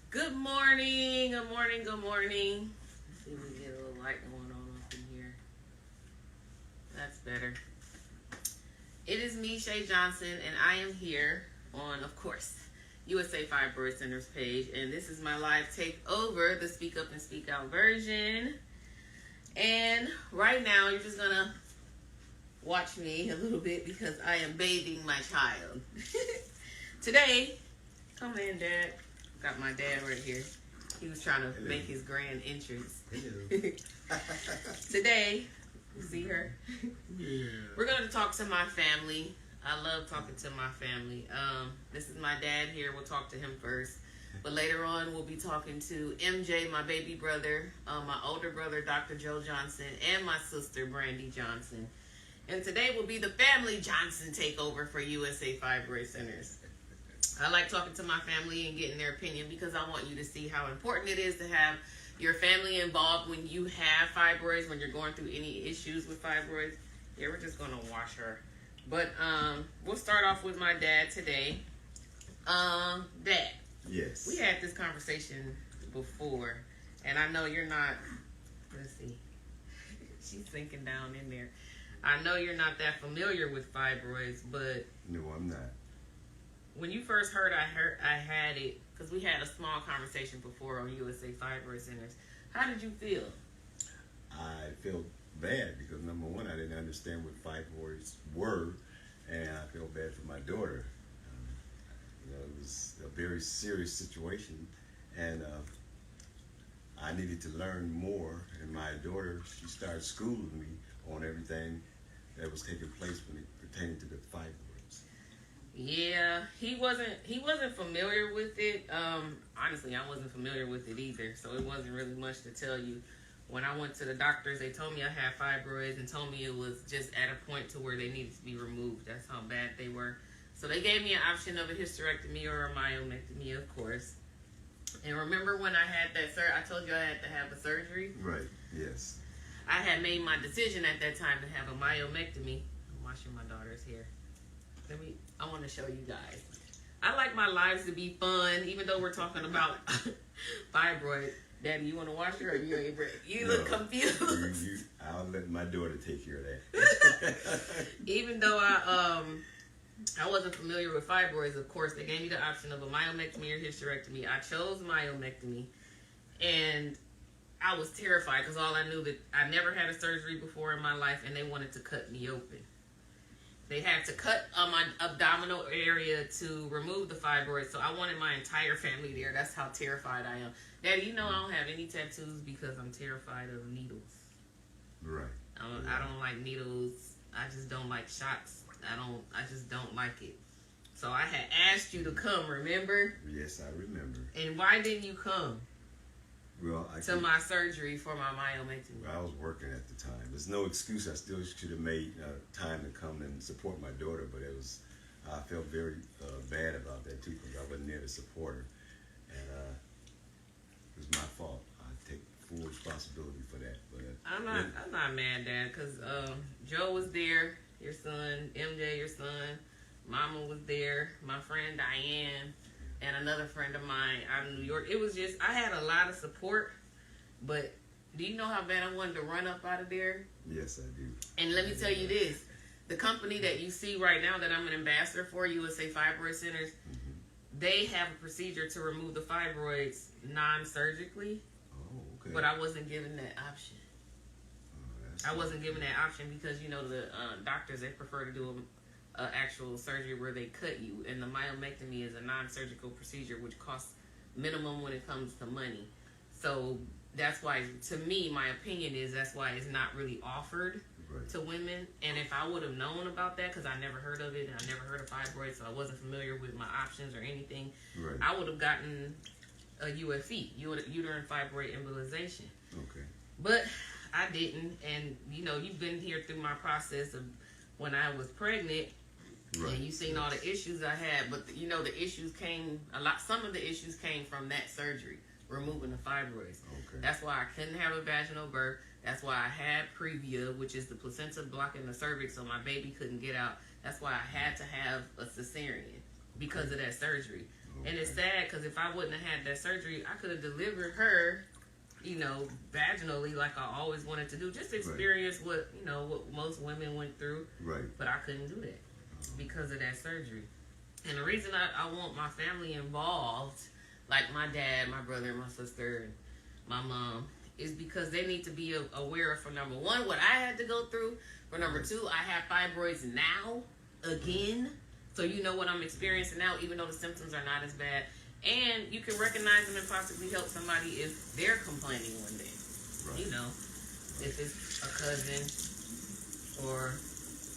Good morning, good morning, good morning. Let's see if we can get a little light going on up in here. That's better. It is me, Shay Johnson, and I am here on, of course, USA Fibroids Center's page, and this is my live takeover, the Speak Up and Speak Out version. And right now, you're just gonna watch me a little bit because I am bathing my child. Today, come in, Dad. Got my dad right here. He was trying to make his grand entrance. Today, you see her? Yeah. We're going to talk to my family. I love talking to my family. This is my dad here. We'll talk to him first. But later on, we'll be talking to MJ, my baby brother, my older brother, Dr. Joe Johnson, and my sister, Brandy Johnson. And today will be the Family Johnson takeover for USA Fibroid Centers. I like talking to my family and getting their opinion because I want you to see how important it is to have your family involved when you have fibroids, when you're going through any issues with fibroids. Yeah, we're just going to wash her. But we'll start off with my dad today. Dad. Yes. We had this conversation before, and I know you're not, let's see, she's sinking down in there. I know you're not that familiar with fibroids, but No, I'm not. when you first heard I had it, because we had a small conversation before on USA Fibroid Centers. How did you feel? I felt bad because number one, I didn't understand what fibroids were, and I felt bad for my daughter. It was a very serious situation, and I needed to learn more. And my daughter, she started schooling me on everything that was taking place when it pertained to the fibroids. Yeah, he wasn't familiar with it. Honestly, I wasn't familiar with it either, so it wasn't really much to tell you. When I went to the doctors, they told me I had fibroids and told me it was just at a point to where they needed to be removed. That's how bad they were. So they gave me an option of a hysterectomy or a myomectomy, of course. And remember when I had that I told you I had to have a surgery? Right, yes. I had made my decision at that time to have a myomectomy. I'm washing my daughter's hair. I want to show you guys. I like my lives to be fun, even though we're talking about fibroid. Daddy, you want to wash her or you ain't ready? You look confused. I'll let my daughter take care of that. Even though I wasn't familiar with fibroids, of course, they gave me the option of a myomectomy or hysterectomy. I chose myomectomy, and I was terrified because all I knew that I never had a surgery before in my life, and they wanted to cut me open. They had to cut my abdominal area to remove the fibroids, so I wanted my entire family there. That's how terrified I am. Daddy, you know I don't have any tattoos because I'm terrified of needles. Right. I don't like needles. I just don't like shots. I just don't like it. So I had asked you to come, remember? Yes, I remember. And why didn't you come? Well, my surgery for my myomectomy? I was working at the time. There's no excuse. I still should have made time to come and support my daughter, but I felt very bad about that too because I wasn't there to support her, and it was my fault. I take full responsibility for that. But I'm not mad, Dad, because Joe was there, your son, MJ, your son, Mama was there, my friend Diane, and another friend of mine out in New York. It was just, I had a lot of support, but do you know how bad I wanted to run up out of there? Yes, I do. And let me tell you this, the company that you see right now that I'm an ambassador for, USA Fibroid Centers, they have a procedure to remove the fibroids non-surgically, okay. But I wasn't given that option. I wasn't given that option because, you know, the doctors, they prefer to do an actual surgery where they cut you. And the myomectomy is a non-surgical procedure, which costs minimum when it comes to money. So that's why, to me, my opinion is that's why it's not really offered to women. And if I would have known about that, because I never heard of it and I never heard of fibroids, so I wasn't familiar with my options or anything, I would have gotten a UFE, uterine fibroid embolization. Okay. But I didn't, and you know, you've been here through my process of when I was pregnant, and you've seen all the issues I had. But you know, the issues came some of the issues came from that surgery, removing the fibroids. Okay. That's why I couldn't have a vaginal birth. That's why I had previa, which is the placenta blocking the cervix, so my baby couldn't get out. That's why I had to have a cesarean because of that surgery. And it's sad because if I wouldn't have had that surgery, I could have delivered her, vaginally like I always wanted to do. Just experience what most women went through. Right. But I couldn't do that because of that surgery. And the reason I want my family involved, like my dad, my brother, my sister, and my mom, is because they need to be aware of, for number one, what I had to go through. For number two, I have fibroids now, again. So you know what I'm experiencing now, even though the symptoms are not as bad. And you can recognize them and possibly help somebody if they're complaining one day. Right. If it's a cousin or,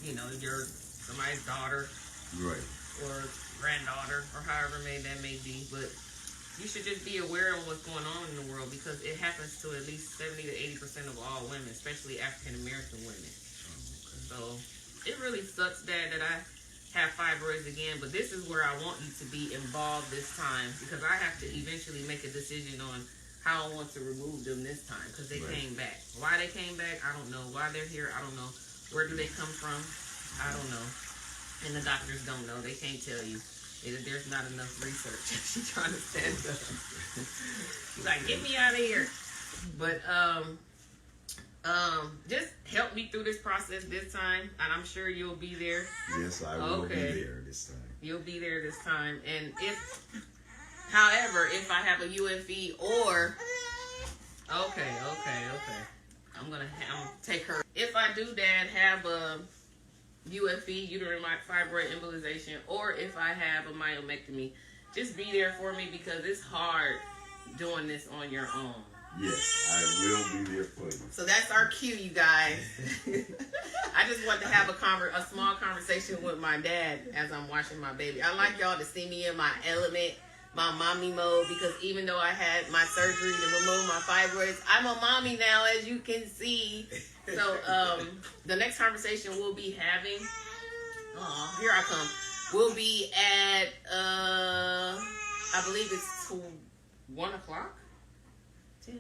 your somebody's daughter. Right. Or granddaughter, or however that may be. But you should just be aware of what's going on in the world, because it happens to at least 70 to 80% of all women, especially African American women. So it really sucks, Dad, that I have fibroids again, but this is where I want you to be involved this time, because I have to eventually make a decision on how I want to remove them this time, because they came back. Why they came back, I don't know. Why they're here, I don't know. Where do they come from? I don't know. And the doctors don't know. They can't tell you. There's not enough research. She's trying to stand up. She's like, get me out of here. But just help me through this process this time, and I'm sure you'll be there. Yes, I will be there this time. You'll be there this time. And however, if I have a UFE or okay. I'm gonna take her. If I do, Dad, have a UFE, uterine fibroid embolization, or if I have a myomectomy, just be there for me, because it's hard doing this on your own. Yes, I will be there for you. So that's our cue, you guys. I just wanted to have a small conversation with my dad as I'm watching my baby. I like y'all to see me in my element, my mommy mode, because even though I had my surgery to remove my fibroids, I'm a mommy now, as you can see. So the next conversation we'll be having, here I come, will be at, I believe it's 1 o'clock? 10,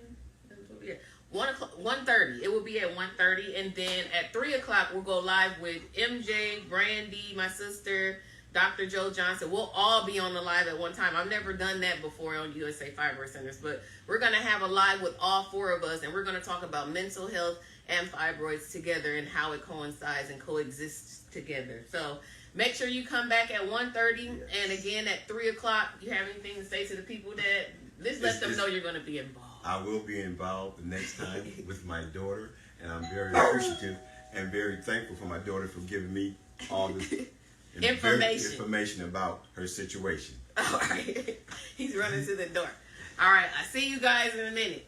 11, 12, 1:30. It will be at 1:30, and then at 3 o'clock we'll go live with MJ, Brandy, my sister, Dr. Joe Johnson. We'll all be on the live at one time. I've never done that before on USA Fibroid Centers, but we're going to have a live with all four of us, and we're going to talk about mental health and fibroids together and how it coincides and coexists together. So make sure you come back at 1:30, and again at 3 o'clock. You have anything to say to the people that let them know you're going to be involved? I will be involved the next time with my daughter, and I'm very appreciative and very thankful for my daughter for giving me all this information about her situation. All right. He's running to the door. All right. I'll see you guys in a minute.